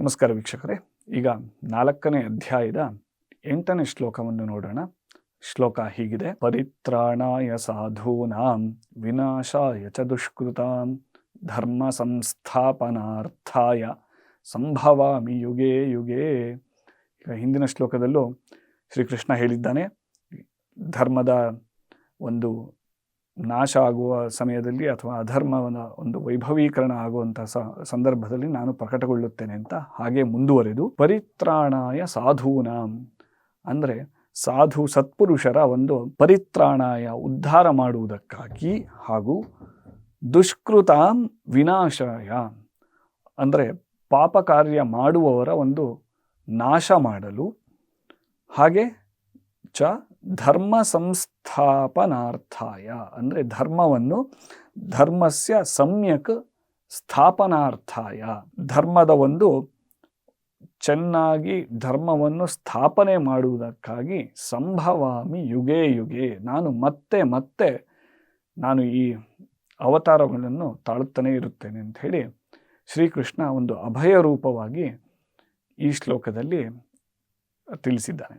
ನಮಸ್ಕಾರ ವೀಕ್ಷಕರೇ. ಈಗ 4ನೇ ಅಧ್ಯಾಯದ 8ನೇ ಶ್ಲೋಕವನ್ನು ನೋಡೋಣ. ಶ್ಲೋಕ ಹೀಗಿದೆ: ಪರಿತ್ರಾಣಾಯ ಸಾಧೂನಾಂ ವಿನಾಶಾಯ ಚ ದುಷ್ಕೃತಾಂ ಧರ್ಮ ಸಂಸ್ಥಾಪನಾರ್ಥಾಯ ಸಂಭವಾಮಿ ಯುಗೇ ಯುಗೇ. ಈಗ ಹಿಂದಿನ ಶ್ಲೋಕದಲ್ಲೂ ಶ್ರೀಕೃಷ್ಣ ಹೇಳಿದ್ದಾನೆ, ಧರ್ಮದ ಒಂದು ನಾಶ ಆಗುವ ಸಮಯದಲ್ಲಿ ಅಥವಾ ಅಧರ್ಮದ ಒಂದು ವೈಭವೀಕರಣ ಆಗುವಂಥ ಸಂದರ್ಭದಲ್ಲಿ ನಾನು ಪ್ರಕಟಗೊಳ್ಳುತ್ತೇನೆ ಅಂತ. ಹಾಗೆ ಮುಂದುವರೆದು ಪರಿತ್ರಾಣಾಯ ಸಾಧೂನಾಂ ಅಂದರೆ ಸಾಧು ಸತ್ಪುರುಷರ ಒಂದು ಪರಿತ್ರಾಣಾಯ ಉದ್ಧಾರ ಮಾಡುವುದಕ್ಕಾಗಿ, ಹಾಗೂ ದುಷ್ಕೃತಾಂ ವಿನಾಶಾಯ ಅಂದರೆ ಪಾಪ ಕಾರ್ಯ ಮಾಡುವವರ ಒಂದು ನಾಶ ಮಾಡಲು, ಹಾಗೆ ಚ ಧರ್ಮ ಸಂಸ್ಥಾಪನಾರ್ಥಾಯ ಅಂದರೆ ಧರ್ಮವನ್ನು ಧರ್ಮಸ್ಯ ಸಮ್ಯಕ್ ಸ್ಥಾಪನಾರ್ಥಾಯ ಧರ್ಮದ ಒಂದು ಚೆನ್ನಾಗಿ ಧರ್ಮವನ್ನು ಸ್ಥಾಪನೆ ಮಾಡುವುದಕ್ಕಾಗಿ ಸಂಭವಾಮಿ ಯುಗೇ ಯುಗೇ ನಾನು ಮತ್ತೆ ನಾನು ಈ ಅವತಾರಗಳನ್ನು ತಾಳುತ್ತಲೇ ಇರುತ್ತೇನೆ ಅಂತ ಹೇಳಿ ಶ್ರೀಕೃಷ್ಣ ಒಂದು ಅಭಯ ರೂಪವಾಗಿ ಈ ಶ್ಲೋಕದಲ್ಲಿ ತಿಳಿಸಿದ್ದಾನೆ.